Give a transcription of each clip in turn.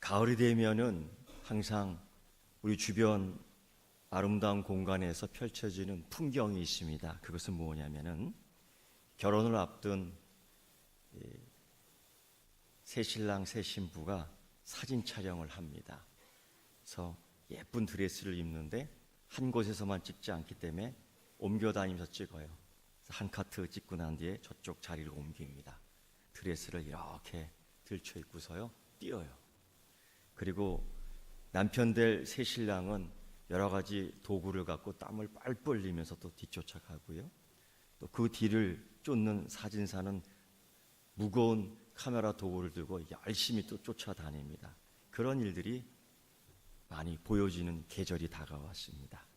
가을이 되면은 항상 우리 주변 아름다운 공간에서 펼쳐지는 풍경이 있습니다. 그것은 뭐냐면은 결혼을 앞둔 새 신랑 새 신부가 사진 촬영을 합니다. 그래서 예쁜 드레스를 입는데 한 곳에서만 찍지 않기 때문에 옮겨 다니면서 찍어요. 한 카트 찍고 난 뒤에 저쪽 자리를 옮깁니다. 드레스를 이렇게 들쳐 입고서요 뛰어요. 그리고 남편 될 새 신랑은 여러 가지 도구를 갖고 땀을 뻘뻘 흘리면서 또 뒤쫓아가고요. 또 그 뒤를 쫓는 사진사는 무거운 카메라 도구를 들고 열심히 또 쫓아다닙니다. 그런 일들이 많이 보여지는 계절이 다가왔습니다.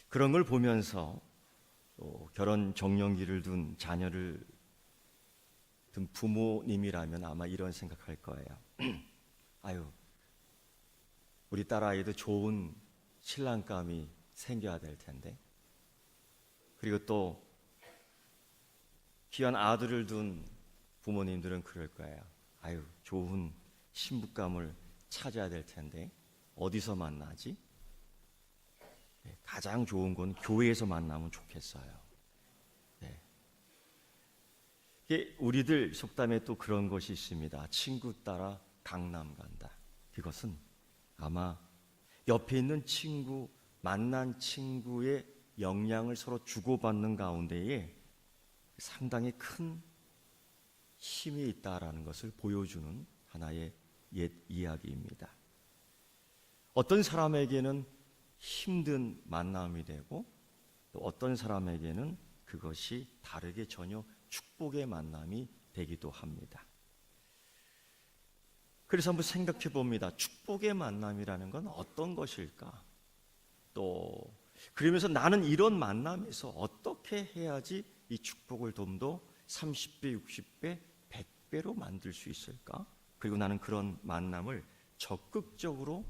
그런 걸 보면서 또 결혼 정년기를 둔 자녀를 둔 부모님이라면 아마 이런 생각할 거예요. 아유, 우리 딸아이도 좋은 신랑감이 생겨야 될 텐데, 그리고 또 귀한 아들을 둔 부모님들은 그럴 거예요. 아유, 좋은 신부감을 찾아야 될 텐데 어디서 만나지? 가장 좋은 건 교회에서 만나면 좋겠어요. 네. 우리들 속담에 또 그런 것이 있습니다. 친구 따라 강남 간다. 이것은 아마 옆에 있는 친구, 만난 친구의 영향을 서로 주고받는 가운데에 상당히 큰 힘이 있다라는 것을 보여주는 하나의 옛 이야기입니다. 어떤 사람에게는 힘든 만남이 되고 또 어떤 사람에게는 그것이 다르게 전혀 축복의 만남이 되기도 합니다. 그래서 한번 생각해 봅니다. 축복의 만남이라는 건 어떤 것일까? 또 그러면서 나는 이런 만남에서 어떻게 해야지 이 축복을 좀 더 30배, 60배, 100배로 만들 수 있을까? 그리고 나는 그런 만남을 적극적으로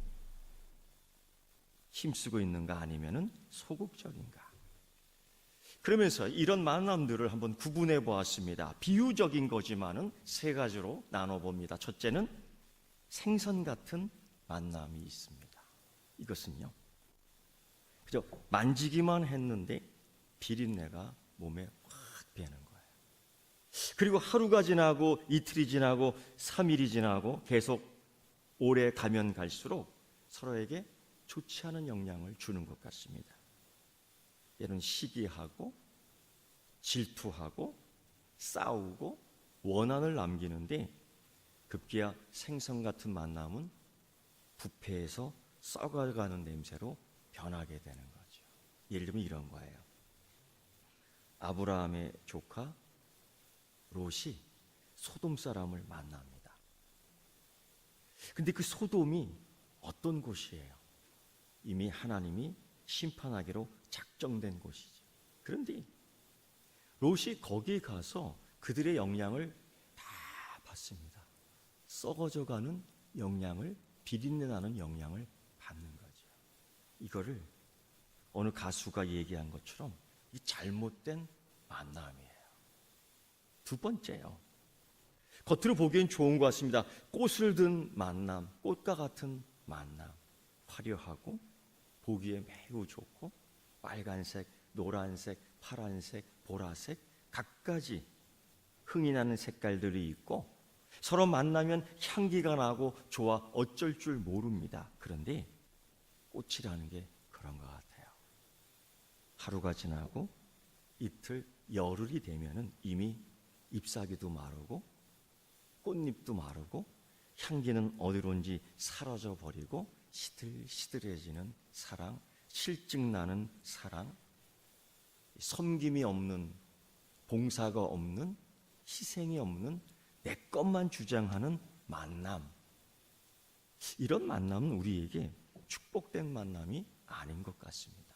힘쓰고 있는가 아니면은 소극적인가? 그러면서 이런 만남들을 한번 구분해 보았습니다. 비유적인 거지만은 세 가지로 나눠 봅니다. 첫째는 생선 같은 만남이 있습니다. 이것은요, 그저 만지기만 했는데 비린내가 몸에 확 배는 거예요. 그리고 하루가 지나고 이틀이 지나고 3일이 지나고 계속 오래 가면 갈수록 서로에게 좋지 않은 영향을 주는 것 같습니다. 얘는 시기하고 질투하고 싸우고 원한을 남기는데 급기야 생선 같은 만남은 부패해서 썩어가는 냄새로 변하게 되는 거죠. 예를 들면 이런 거예요. 아브라함의 조카 롯이 소돔 사람을 만납니다. 근데 그 소돔이 어떤 곳이에요? 이미 하나님이 심판하기로 작정된 곳이죠. 그런데 롯이 거기에 가서 그들의 영향을 다 받습니다. 썩어져가는 영향을, 비린내 나는 영향을 받는 거죠. 이거를 어느 가수가 얘기한 것처럼 이 잘못된 만남이에요. 두 번째요. 겉으로 보기엔 좋은 것 같습니다. 꽃을 든 만남, 꽃과 같은 만남. 화려하고 보기에 매우 좋고 빨간색, 노란색, 파란색, 보라색 갖가지 흥이 나는 색깔들이 있고 서로 만나면 향기가 나고 좋아 어쩔 줄 모릅니다. 그런데 꽃이라는 게 그런 것 같아요. 하루가 지나고 이틀, 열흘이 되면은 이미 잎사귀도 마르고 꽃잎도 마르고 향기는 어디론지 사라져 버리고 시들시들해지는 사랑, 실증나는 사랑, 섬김이 없는, 봉사가 없는, 희생이 없는 내 것만 주장하는 만남. 이런 만남은 우리에게 축복된 만남이 아닌 것 같습니다.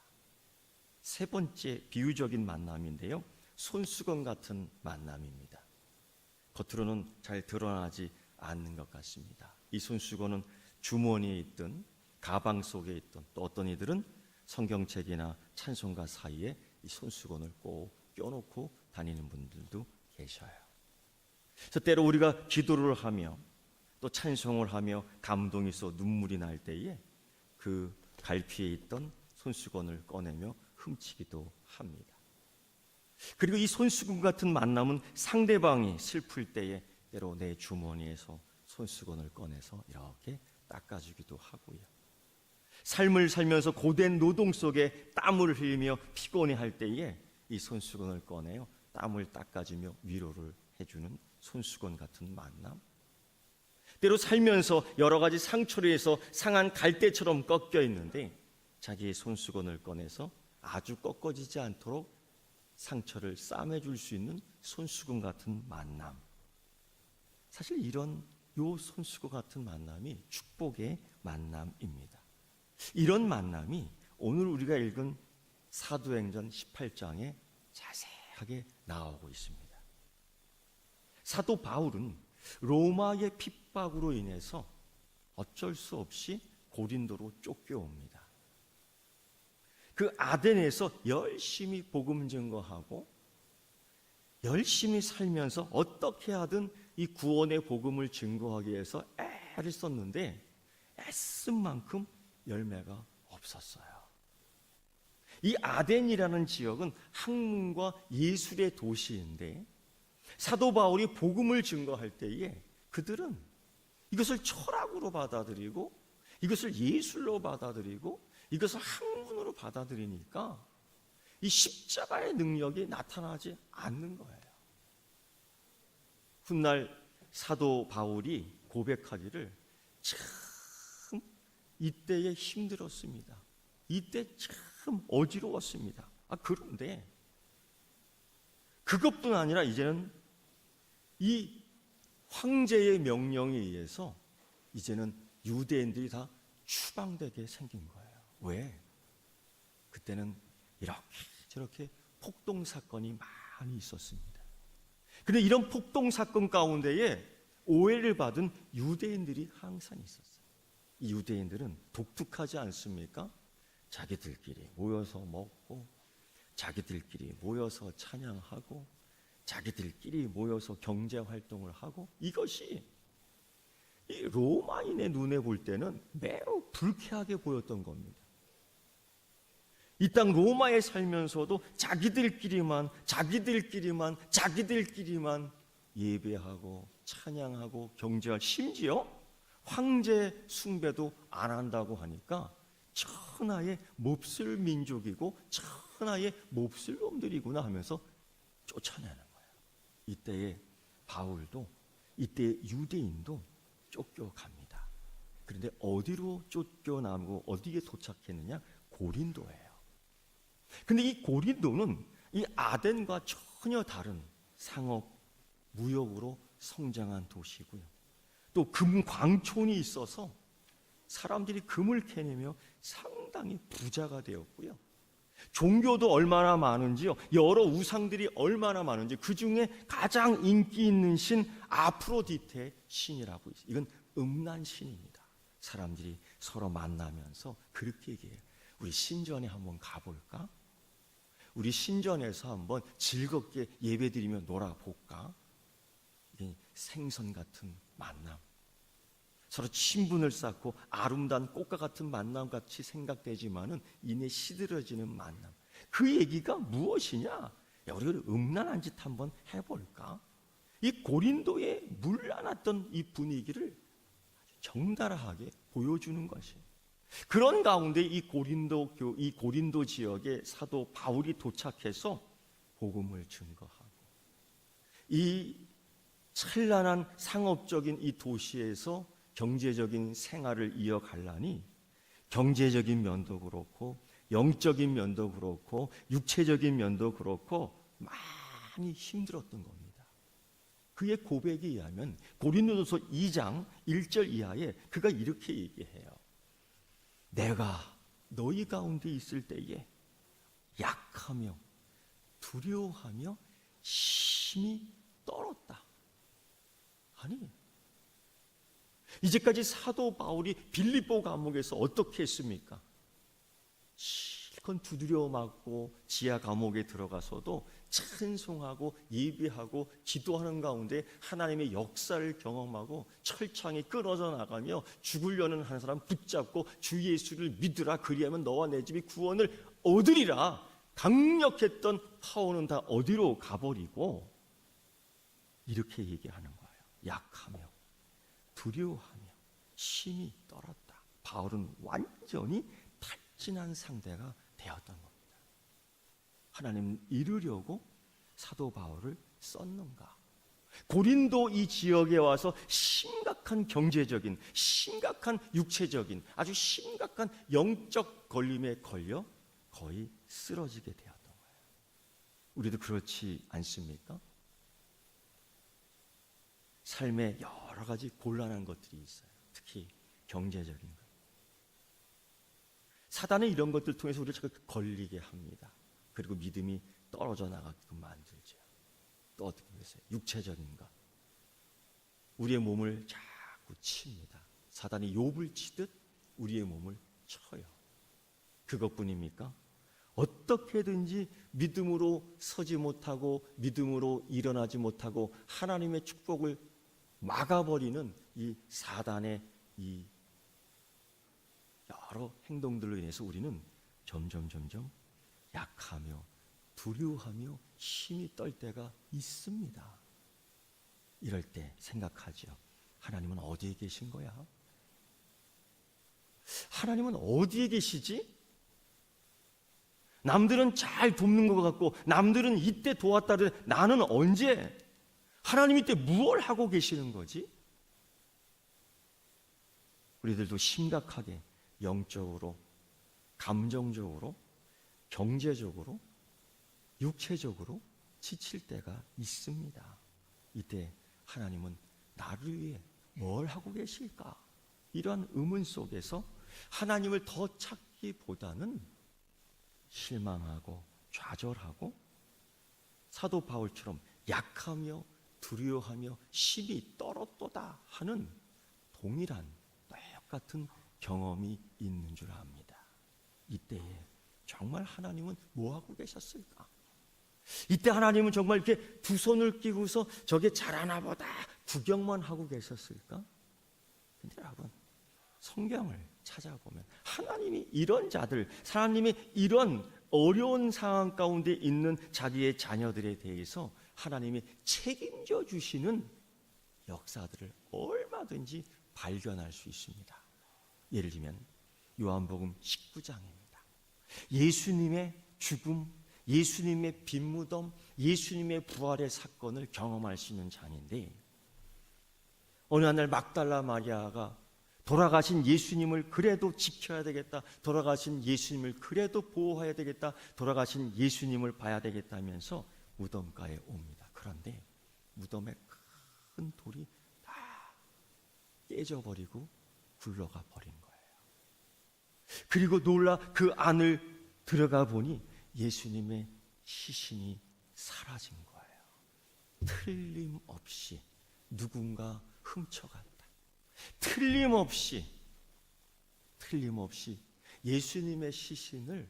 세 번째 비유적인 만남인데요, 손수건 같은 만남입니다. 겉으로는 잘 드러나지 않는 것 같습니다. 이 손수건은 주머니에 있든 가방 속에 있든 또 어떤 이들은 성경책이나 찬송가 사이에 이 손수건을 꼭 껴놓고 다니는 분들도 계셔요. 그래서 때로 우리가 기도를 하며 또 찬송을 하며 감동이 써 눈물이 날 때에 그 갈피에 있던 손수건을 꺼내며 훔치기도 합니다. 그리고 이 손수건 같은 만남은 상대방이 슬플 때에 때로 내 주머니에서 손수건을 꺼내서 이렇게 닦아주기도 하고요. 삶을 살면서 고된 노동 속에 땀을 흘리며 피곤해할 때에 이 손수건을 꺼내요 땀을 닦아주며 위로를 해주는 손수건 같은 만남. 때로 살면서 여러 가지 상처로 해서 상한 갈대처럼 꺾여 있는데 자기의 손수건을 꺼내서 아주 꺾어지지 않도록 상처를 싸매줄 수 있는 손수건 같은 만남. 사실 이런 요 손수건 같은 만남이 축복의 만남입니다. 이런 만남이 오늘 우리가 읽은 사도행전 18장에 자세하게 나오고 있습니다. 사도 바울은 로마의 핍박으로 인해서 어쩔 수 없이 고린도로 쫓겨옵니다. 그 아덴에서 열심히 복음 증거하고 열심히 살면서 어떻게 하든 이 구원의 복음을 증거하기 위해서 애를 썼는데 애쓴 만큼 열매가 없었어요. 이 아덴이라는 지역은 학문과 예술의 도시인데 사도 바울이 복음을 증거할 때에 그들은 이것을 철학으로 받아들이고 이것을 예술로 받아들이고 이것을 학문으로 받아들이니까 이 십자가의 능력이 나타나지 않는 거예요. 훗날 사도 바울이 고백하기를 참 이때에 힘들었습니다. 이때 참 어지러웠습니다. 그런데 그것뿐 아니라 이제는 이 황제의 명령에 의해서 이제는 유대인들이 다 추방되게 생긴 거예요. 왜? 그때는 이렇게 저렇게 폭동 사건이 많이 있었습니다. 그런데 이런 폭동 사건 가운데에 오해를 받은 유대인들이 항상 있었어요. 이 유대인들은 독특하지 않습니까? 자기들끼리 모여서 먹고 자기들끼리 모여서 찬양하고 자기들끼리 모여서 경제활동을 하고 이것이 이 로마인의 눈에 볼 때는 매우 불쾌하게 보였던 겁니다. 이 땅 로마에 살면서도 자기들끼리만 예배하고 찬양하고 경제할 심지어 황제 숭배도 안 한다고 하니까 천하의 몹쓸 민족이고 천하의 몹쓸 놈들이구나 하면서 쫓아내는 거예요. 이때에 바울도 이때 유대인도 쫓겨갑니다. 그런데 어디로 쫓겨나고 어디에 도착했느냐? 고린도예요. 근데 이 고린도는 이 아덴과 전혀 다른 상업, 무역으로 성장한 도시고요. 또 금광촌이 있어서 사람들이 금을 캐내며 상당히 부자가 되었고요. 종교도 얼마나 많은지요. 여러 우상들이 얼마나 많은지 그 중에 가장 인기 있는 신 아프로디테 신이라고 있어요. 이건 음란 신입니다. 사람들이 서로 만나면서 그렇게 얘기해요. 우리 신전에 한번 가볼까? 우리 신전에서 한번 즐겁게 예배드리며 놀아볼까? 이게 생선 같은 만남. 서로 친분을 쌓고 아름다운 꽃과 같은 만남 같이 생각되지만은 이내 시들어지는 만남. 그 얘기가 무엇이냐? 야, 우리가 음란한 짓 한번 해볼까? 이 고린도에 물러났던 이 분위기를 정달하게 보여주는 것이에요. 그런 가운데 이 고린도 지역에 사도 바울이 도착해서 복음을 증거하고 이 찬란한 상업적인 이 도시에서 경제적인 생활을 이어가려니 경제적인 면도 그렇고 영적인 면도 그렇고 육체적인 면도 그렇고 많이 힘들었던 겁니다. 그의 고백에 의하면 고린도전서 2장 1절 이하에 그가 이렇게 얘기해요. 내가 너희 가운데 있을 때에 약하며 두려워하며 심히 떨었다. 아니, 이제까지 사도 바울이 빌립보 감옥에서 어떻게 했습니까? 실컷 실컷 두드려 맞고 지하 감옥에 들어가서도 찬송하고 예배하고 기도하는 가운데 하나님의 역사를 경험하고 철창이 끊어져 나가며 죽으려는 한 사람 붙잡고 주 예수를 믿으라, 그리하면 너와 내 집이 구원을 얻으리라 강력했던 파워는 다 어디로 가버리고 이렇게 얘기하는 거예요. 약하며 두려워하며 힘이 떨었다. 바울은 완전히 탈진한 상대가 되었던 겁니다. 하나님 이루려고 사도 바울을 썼는가? 고린도 이 지역에 와서 심각한 경제적인, 심각한 육체적인, 아주 심각한 영적 걸림에 걸려 거의 쓰러지게 되었던 거예요. 우리도 그렇지 않습니까? 삶에 여러 가지 곤란한 것들이 있어요. 특히 경제적인 것. 사단은 이런 것들 통해서 우리를 자꾸 걸리게 합니다. 그리고 믿음이 떨어져 나가게끔 만들죠. 또 어떻게 보세요? 육체적인 것. 우리의 몸을 자꾸 칩니다. 사단이 욥을 치듯 우리의 몸을 쳐요. 그것뿐입니까? 어떻게든지 믿음으로 서지 못하고 믿음으로 일어나지 못하고 하나님의 축복을 막아버리는 이 사단의 이 여러 행동들로 인해서 우리는 점점 약하며 두려워하며 힘이 떨 때가 있습니다. 이럴 때 생각하죠. 하나님은 어디에 계신 거야? 하나님은 어디에 계시지? 남들은 잘 돕는 것 같고 남들은 이때 도왔다는데 나는 언제? 하나님이 이때 무엇을 하고 계시는 거지? 우리들도 심각하게 영적으로, 감정적으로, 경제적으로, 육체적으로 지칠 때가 있습니다. 이때 하나님은 나를 위해 뭘 하고 계실까? 이러한 의문 속에서 하나님을 더 찾기보다는 실망하고 좌절하고 사도 바울처럼 약하며 두려워하며 힘이 떨었도다 하는 동일한 똑같은 경험이 있는 줄 압니다. 이때에 정말 하나님은 뭐 하고 계셨을까? 이때 하나님은 정말 이렇게 두 손을 끼고서 저게 잘하나 보다 구경만 하고 계셨을까? 근데 여러분, 성경을 찾아보면 하나님이 이런 자들, 하나님이 이런 어려운 상황 가운데 있는 자기의 자녀들에 대해서 하나님이 책임져 주시는 역사들을 얼마든지 발견할 수 있습니다. 예를 들면 요한복음 19장입니다. 예수님의 죽음, 예수님의 빈무덤, 예수님의 부활의 사건을 경험할 수 있는 장인데, 어느 날 막달라 마리아가 돌아가신 예수님을 그래도 지켜야 되겠다, 돌아가신 예수님을 그래도 보호해야 되겠다, 돌아가신 예수님을 봐야 되겠다면서 무덤가에 옵니다. 그런데 무덤에 큰 돌이 다 깨져버리고 굴러가 버린 거예요. 그리고 놀라 그 안을 들어가 보니 예수님의 시신이 사라진 거예요. 틀림없이 누군가 훔쳐갔다. 틀림없이 예수님의 시신을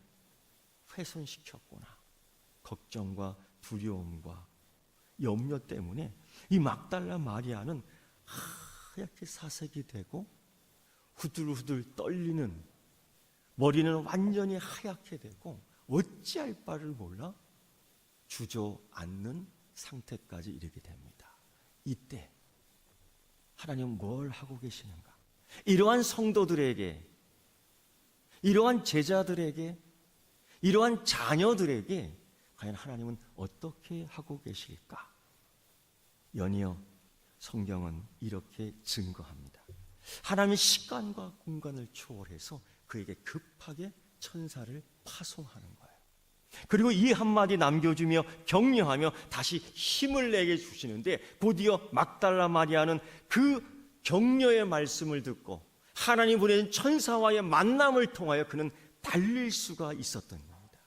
훼손시켰구나. 걱정과 두려움과 염려 때문에 이 막달라 마리아는 하얗게 사색이 되고 후들후들 떨리는, 머리는 완전히 하얗게 되고 어찌할 바를 몰라 주저앉는 상태까지 이르게 됩니다. 이때 하나님은 뭘 하고 계시는가? 이러한 성도들에게, 이러한 제자들에게, 이러한 자녀들에게 과연 하나님은 어떻게 하고 계실까? 연이어 성경은 이렇게 증거합니다. 하나님은 시간과 공간을 초월해서 그에게 급하게 천사를 파송하는 거예요. 그리고 이 한마디 남겨주며 격려하며 다시 힘을 내게 주시는데, 곧이어 막달라 마리아는 그 격려의 말씀을 듣고 하나님 보내는 천사와의 만남을 통하여 그는 달릴 수가 있었던 겁니다.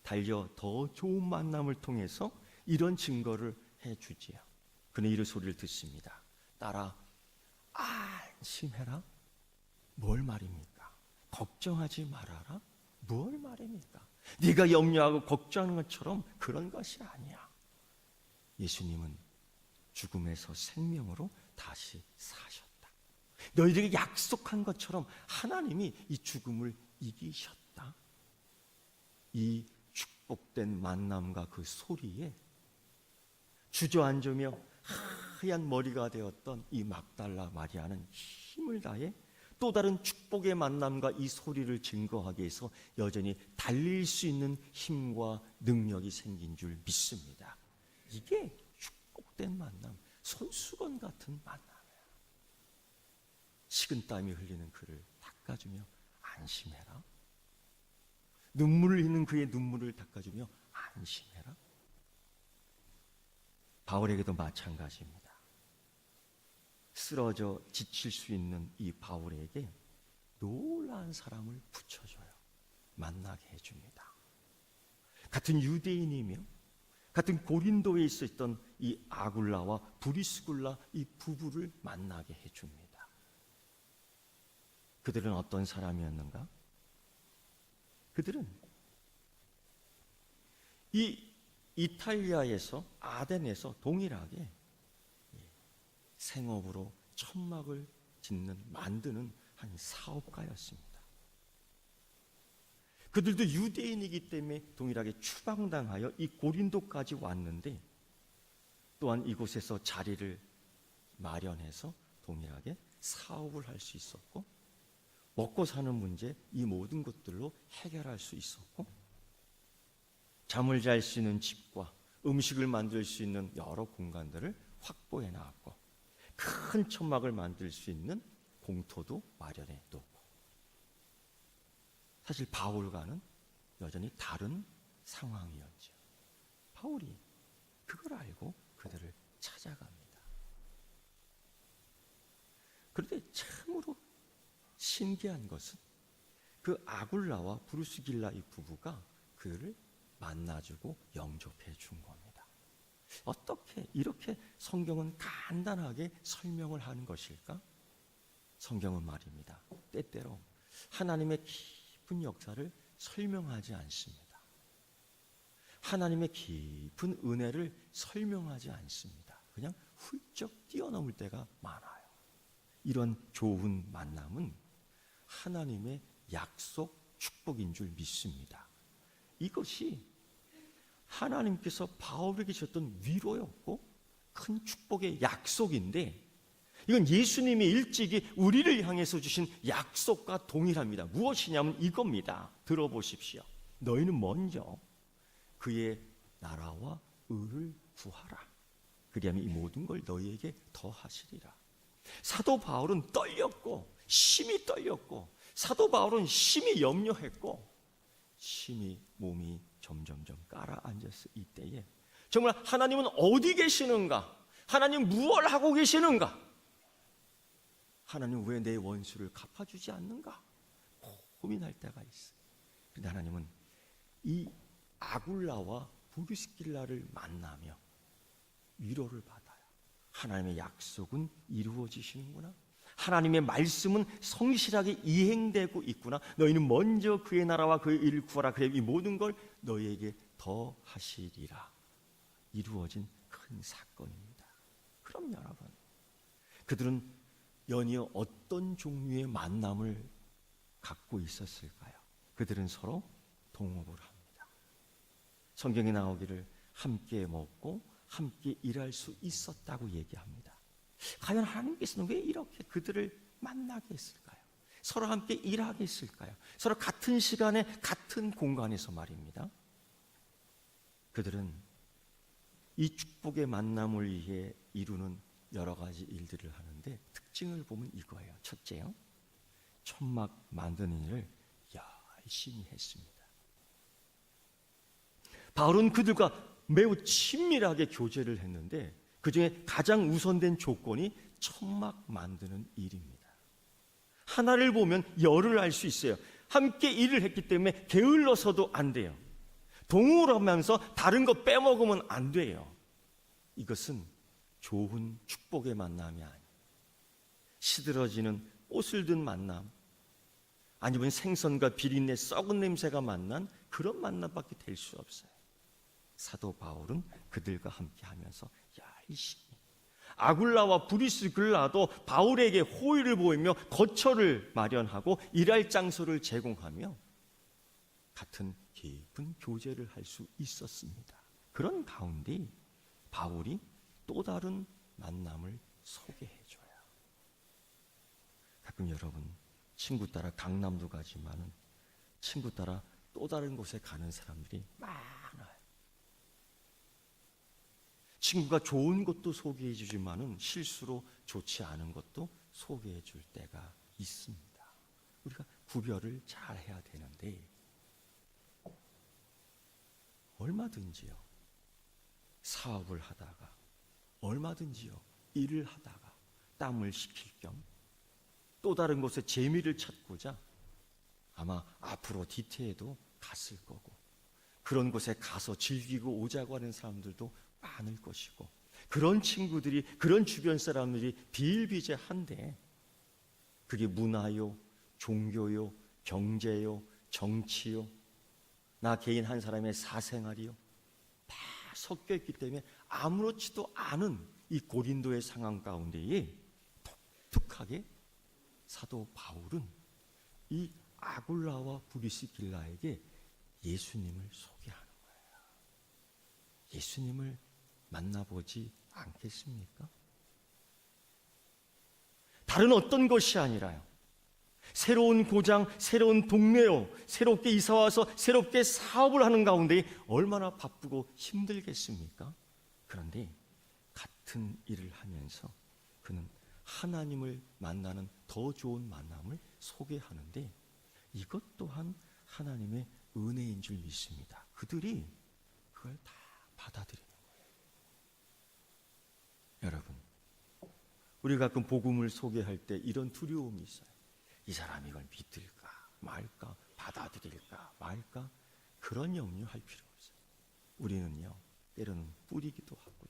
달려 더 좋은 만남을 통해서 이런 증거를 해주지요. 그는 이런 소리를 듣습니다. 딸아, 안심해라. 뭘 말입니까? 걱정하지 말아라. 뭘 말입니까? 네가 염려하고 걱정하는 것처럼 그런 것이 아니야. 예수님은 죽음에서 생명으로 다시 사셨다. 너희들에게 약속한 것처럼 하나님이 이 죽음을 이기셨다. 이 축복된 만남과 그 소리에 주저앉으며 하얀 머리가 되었던 이 막달라 마리아는 힘을 다해 또 다른 축복의 만남과 이 소리를 증거하기 위해서 여전히 달릴 수 있는 힘과 능력이 생긴 줄 믿습니다. 이게 축복된 만남, 손수건 같은 만남이야. 식은땀이 흘리는 그를 닦아주며 안심해라. 눈물을 흘리는 그의 눈물을 닦아주며 안심해라. 바울에게도 마찬가지입니다. 쓰러져 지칠 수 있는 이 바울에게 놀라운 사랑을 붙여줘요. 만나게 해줍니다. 같은 유대인이며 같은 고린도에 있었던 이 아굴라와 브리스굴라 이 부부를 만나게 해줍니다. 그들은 어떤 사람이었는가? 그들은 이 이탈리아에서 아덴에서 동일하게 생업으로 천막을 만드는 한 사업가였습니다. 그들도 유대인이기 때문에 동일하게 추방당하여 이 고린도까지 왔는데 또한 이곳에서 자리를 마련해서 동일하게 사업을 할 수 있었고 먹고 사는 문제 이 모든 것들로 해결할 수 있었고 잠을 잘 수 있는 집과 음식을 만들 수 있는 여러 공간들을 확보해 나왔고 큰 천막을 만들 수 있는 공터도 마련해 놓고 사실 바울과는 여전히 다른 상황이었죠. 바울이 그걸 알고 그들을 찾아갑니다. 그런데 참으로 신기한 것은 그 아굴라와 브루스길라 이 부부가 그를 만나주고 영접해 준 겁니다. 어떻게 이렇게 성경은 간단하게 설명을 하는 것일까? 성경은 말입니다. 때때로 하나님의 깊은 역사를 설명하지 않습니다. 하나님의 깊은 은혜를 설명하지 않습니다. 그냥 훌쩍 뛰어넘을 때가 많아요. 이런 좋은 만남은 하나님의 약속, 축복인 줄 믿습니다. 이것이 하나님께서 바울에게 주셨던 위로였고 큰 축복의 약속인데 이건 예수님이 일찍이 우리를 향해서 주신 약속과 동일합니다. 무엇이냐면 이겁니다. 들어보십시오. 너희는 먼저 그의 나라와 의를 구하라. 그리하면 이 모든 걸 너희에게 더하시리라. 사도 바울은 떨렸고 심히 떨렸고 사도 바울은 심히 염려했고 심히 몸이 점점점 깔아앉았을 이때에 정말 하나님은 어디 계시는가? 하나님 무엇을 하고 계시는가? 하나님 왜 내 원수를 갚아주지 않는가? 고민할 때가 있어요. 그런데 하나님은 이 아굴라와 브리스길라를 만나며 위로를 받아요. 하나님의 약속은 이루어지시는구나. 하나님의 말씀은 성실하게 이행되고 있구나. 너희는 먼저 그의 나라와 그의 일을 구하라. 그래 이 모든 걸 너희에게 더 하시리라. 이루어진 큰 사건입니다. 그럼 여러분, 그들은 연이어 어떤 종류의 만남을 갖고 있었을까요? 그들은 서로 동업을 합니다. 성경에 나오기를 함께 먹고 함께 일할 수 있었다고 얘기합니다. 과연 하나님께서는 왜 이렇게 그들을 만나게 했을까요? 서로 함께 일하게 했을까요? 서로 같은 시간에 같은 공간에서 말입니다. 그들은 이 축복의 만남을 위해 이루는 여러 가지 일들을 하는데 특징을 보면 이거예요. 첫째요, 천막 만드는 일을 열심히 했습니다. 바울은 그들과 매우 친밀하게 교제를 했는데 그 중에 가장 우선된 조건이 천막 만드는 일입니다. 하나를 보면 열을 알 수 있어요. 함께 일을 했기 때문에 게을러서도 안 돼요. 동울하면서 다른 거 빼먹으면 안 돼요. 이것은 좋은 축복의 만남이 아니에요. 시들어지는 꽃을 든 만남, 아니면 생선과 비린내 썩은 냄새가 만난 그런 만남밖에 될 수 없어요. 사도 바울은 그들과 함께 하면서 열심히 아굴라와 브리스길라도 바울에게 호의를 보이며 거처를 마련하고 일할 장소를 제공하며 같은 깊은 교제를 할 수 있었습니다. 그런 가운데 바울이 또 다른 만남을 소개해줘요. 가끔 여러분 친구 따라 강남도 가지만은 친구 따라 또 다른 곳에 가는 사람들이 많아요. 친구가 좋은 것도 소개해 주지만은 실수로 좋지 않은 것도 소개해 줄 때가 있습니다. 우리가 구별을 잘 해야 되는데 얼마든지요. 사업을 하다가 얼마든지요. 일을 하다가 땀을 식힐 겸 또 다른 곳에 재미를 찾고자 아마 앞으로 뒤태에도 갔을 거고 그런 곳에 가서 즐기고 오자고 하는 사람들도 많을 것이고 그런 친구들이 그런 주변 사람들이 비일비재한데 그게 문화요, 종교요, 경제요, 정치요, 나 개인 한 사람의 사생활이요 다 섞여 있기 때문에 아무렇지도 않은 이 고린도의 상황 가운데에 독특하게 사도 바울은 이 아굴라와 브리스길라에게 예수님을 소개하는 거예요. 예수님을 만나보지 않겠습니까? 다른 어떤 것이 아니라요. 새로운 고장, 새로운 동네요. 새롭게 이사와서 새롭게 사업을 하는 가운데 얼마나 바쁘고 힘들겠습니까? 그런데 같은 일을 하면서 그는 하나님을 만나는 더 좋은 만남을 소개하는데 이것 또한 하나님의 은혜인 줄 믿습니다. 그들이 그걸 다 받아들이는 거예요. 여러분, 우리가 가끔 복음을 소개할 때 이런 두려움이 있어요. 이 사람이 이걸 믿을까 말까, 받아들일까 말까, 그런 염려할 필요 없어요. 우리는요, 때로는 뿌리기도 하고요.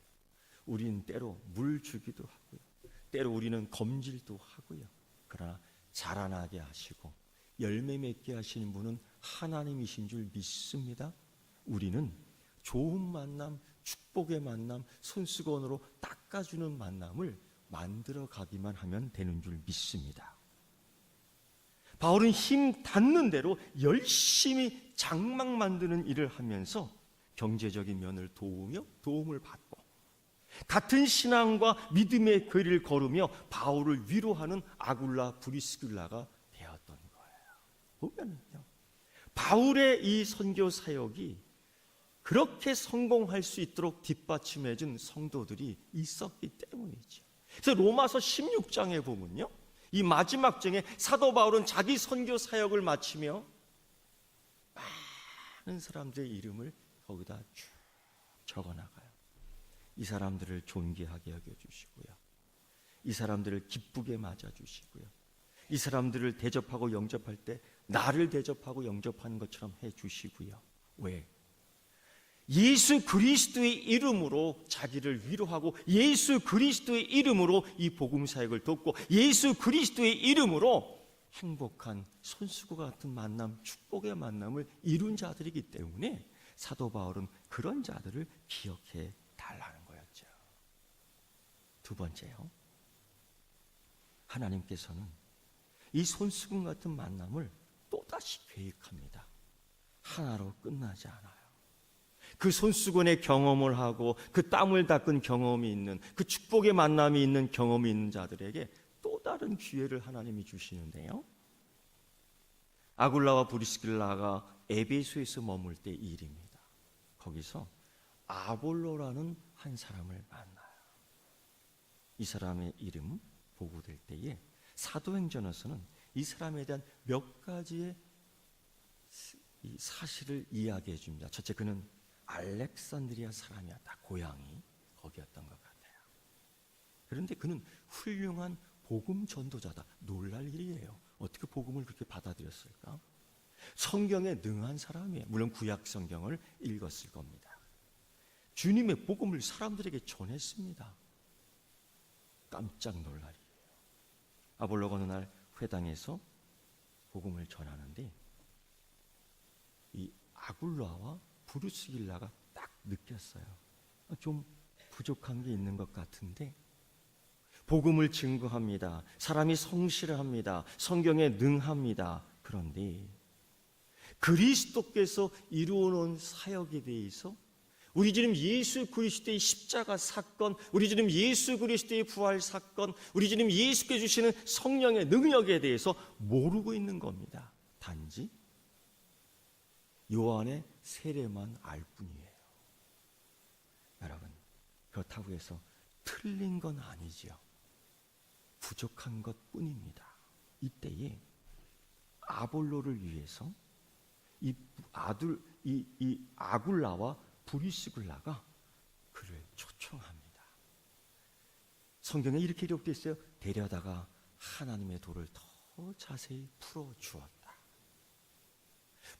우리는 때로 물 주기도 하고요. 때로 우리는 검질도 하고요. 그러나 자라나게 하시고 열매 맺게 하시는 분은 하나님이신 줄 믿습니다. 우리는 좋은 만남, 축복의 만남, 손수건으로 닦아주는 만남을 만들어 가기만 하면 되는 줄 믿습니다. 바울은 힘 닿는 대로 열심히 장막 만드는 일을 하면서 경제적인 면을 도우며 도움을 받고 같은 신앙과 믿음의 거리를 걸으며 바울을 위로하는 아굴라 브리스길라가 되었던 거예요. 보면요, 바울의 이 선교 사역이 그렇게 성공할 수 있도록 뒷받침해준 성도들이 있었기 때문이죠. 그래서 로마서 16장에 보면요, 이 마지막 장에 사도 바울은 자기 선교 사역을 마치며 많은 사람들의 이름을 거기다 쭉 적어나가요. 이 사람들을 존귀하게 여겨주시고요, 이 사람들을 기쁘게 맞아주시고요, 이 사람들을 대접하고 영접할 때 나를 대접하고 영접하는 것처럼 해주시고요. 왜? 예수 그리스도의 이름으로 자기를 위로하고 예수 그리스도의 이름으로 이 복음 사역을 돕고 예수 그리스도의 이름으로 행복한 손수건 같은 만남, 축복의 만남을 이룬 자들이기 때문에 사도 바울은 그런 자들을 기억해 달라는 거였죠. 두 번째요, 하나님께서는 이 손수건 같은 만남을 또다시 계획합니다. 하나로 끝나지 않아요. 그 손수건의 경험을 하고 그 땀을 닦은 경험이 있는, 그 축복의 만남이 있는 경험이 있는 자들에게 또 다른 기회를 하나님이 주시는데요, 아굴라와 브리스길라가 에베소에서 머물 때 일입니다. 거기서 아볼로라는 한 사람을 만나요. 이 사람의 이름 보고될 때에 사도행전에서는 이 사람에 대한 몇 가지의 이 사실을 이야기해 줍니다. 첫째, 그는 알렉산드리아 사람이었다. 고향이 거기였던 것 같아요. 그런데 그는 훌륭한 복음 전도자다. 놀랄 일이에요. 어떻게 복음을 그렇게 받아들였을까? 성경에 능한 사람이에요. 물론 구약 성경을 읽었을 겁니다. 주님의 복음을 사람들에게 전했습니다. 깜짝 놀랄 일이에요. 아볼로가 어느 날 회당에서 복음을 전하는데 이 아굴라와 브루스길라가 딱 느꼈어요. 좀 부족한 게 있는 것 같은데 복음을 증거합니다. 사람이 성실합니다. 성경에 능합니다. 그런데 그리스도께서 이루어놓은 사역에 대해서 우리 주님 예수 그리스도의 십자가 사건, 우리 주님 예수 그리스도의 부활 사건, 우리 주님 예수께 주시는 성령의 능력에 대해서 모르고 있는 겁니다. 단지 요한의 세례만 알 뿐이에요. 여러분, 그렇다고 해서 틀린 건 아니지요. 부족한 것 뿐입니다. 이때에 아볼로를 위해서 이 아굴라와 브리스길라가 그를 초청합니다. 성경에 이렇게 기록되어 있어요. 데려다가 하나님의 도를 더 자세히 풀어주었다.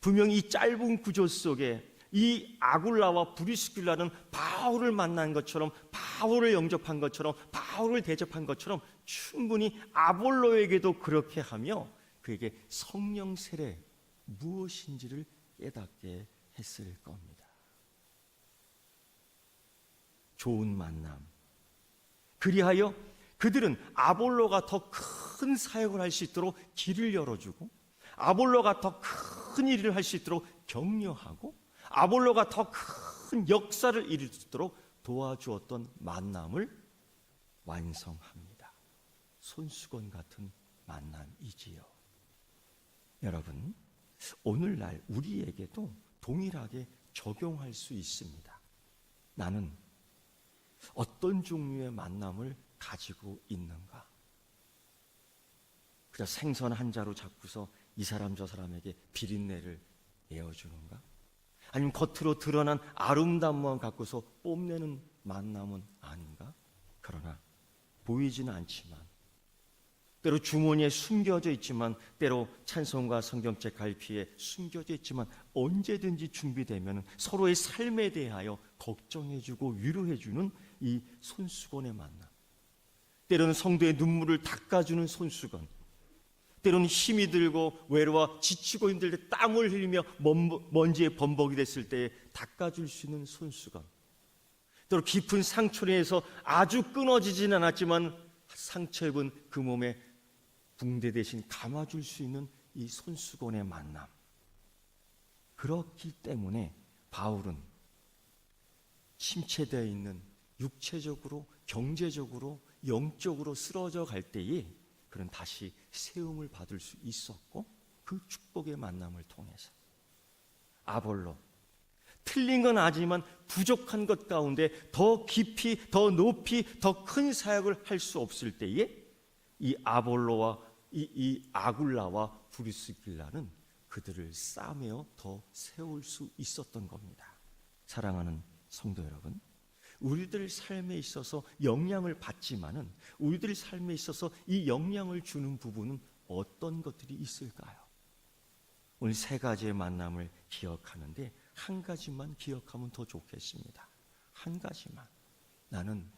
분명히 이 짧은 구조 속에 이 아굴라와 브리스길라는 바울을 만난 것처럼, 바울을 영접한 것처럼, 바울을 대접한 것처럼 충분히 아볼로에게도 그렇게 하며 그에게 성령 세례 무엇인지를 깨닫게 했을 겁니다. 좋은 만남. 그리하여 그들은 아볼로가 더 큰 사역을 할 수 있도록 길을 열어주고, 아볼로가 더 큰 일을 할 수 있도록 격려하고, 아볼로가 더 큰 역사를 이룰 수 있도록 도와주었던 만남을 완성합니다. 손수건 같은 만남이지요. 여러분, 오늘날 우리에게도 동일하게 적용할 수 있습니다. 나는 어떤 종류의 만남을 가지고 있는가? 그냥 생선 한 자루 잡고서 이 사람 저 사람에게 비린내를 내어주는가? 아니면 겉으로 드러난 아름다움만 갖고서 뽐내는 만남은 아닌가? 그러나 보이지는 않지만, 때로 주머니에 숨겨져 있지만, 때로 찬송가 성경책 갈피에 숨겨져 있지만, 언제든지 준비되면 서로의 삶에 대하여 걱정해주고 위로해주는 이 손수건의 만남. 때로는 성도의 눈물을 닦아주는 손수건, 때로는 힘이 들고 외로워 지치고 힘들 때 땀을 흘리며 먼지에 범벅이 됐을 때 닦아줄 수 있는 손수건, 때로 깊은 상처에서 아주 끊어지진 않았지만 상처 입은 그 몸에 붕대 대신 감아줄 수 있는 이 손수건의 만남. 그렇기 때문에 바울은 침체되어 있는 육체적으로, 경제적으로, 영적으로 쓰러져 갈 때에 그는 다시 세움을 받을 수 있었고, 그 축복의 만남을 통해서 아볼로, 틀린 건 아니지만 부족한 것 가운데 더 깊이, 더 높이, 더 큰 사역을 할 수 없을 때에 이 아볼로와 이 아굴라와 브리스길라는 그들을 싸매어 더 세울 수 있었던 겁니다. 사랑하는 성도 여러분, 우리들 삶에 있어서 영향을 받지만은 우리들 삶에 있어서 이 영향을 주는 부분은 어떤 것들이 있을까요? 오늘 세 가지의 만남을 기억하는데 한 가지만 기억하면 더 좋겠습니다. 한 가지만. 나는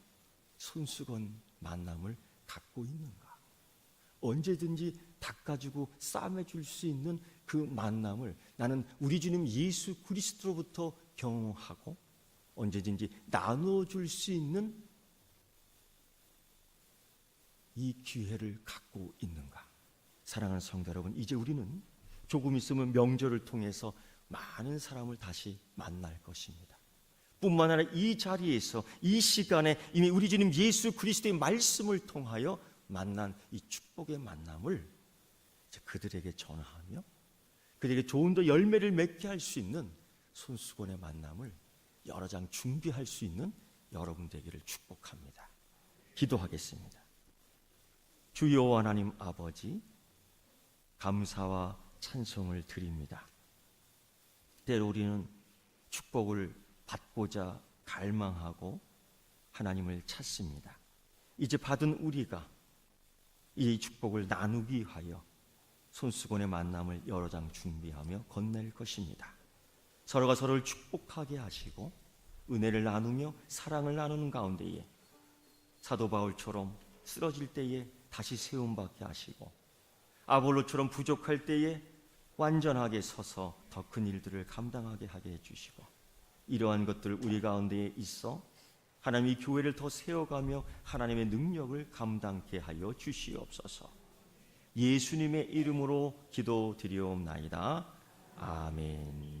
손수건 만남을 갖고 있는가? 언제든지 닦아주고 싸매줄 수 있는 그 만남을 나는 우리 주님 예수 그리스도로부터 경험하고 언제든지 나눠줄 수 있는 이 기회를 갖고 있는가? 사랑하는 성도 여러분, 이제 우리는 조금 있으면 명절을 통해서 많은 사람을 다시 만날 것입니다. 뿐만 아니라 이 자리에서, 이 시간에 이미 우리 주님 예수 그리스도의 말씀을 통하여 만난 이 축복의 만남을 그들에게 전하며 그들에게 좋은 더 열매를 맺게 할 수 있는 손수건의 만남을 여러 장 준비할 수 있는 여러분 되기를 축복합니다. 기도하겠습니다. 주 여호와 하나님 아버지, 감사와 찬송을 드립니다. 때로 우리는 축복을 받고자 갈망하고 하나님을 찾습니다. 이제 받은 우리가 이 축복을 나누기 위하여 손수건의 만남을 여러 장 준비하며 건넬 것입니다. 서로가 서로를 축복하게 하시고 은혜를 나누며 사랑을 나누는 가운데에 사도 바울처럼 쓰러질 때에 다시 세움받게 하시고 아볼로처럼 부족할 때에 완전하게 서서 더 큰 일들을 감당하게 하게 해주시고, 이러한 것들 우리 가운데에 있어 하나님이 교회를 더 세워가며 하나님의 능력을 감당케 하여 주시옵소서. 예수님의 이름으로 기도드리옵나이다. 아멘.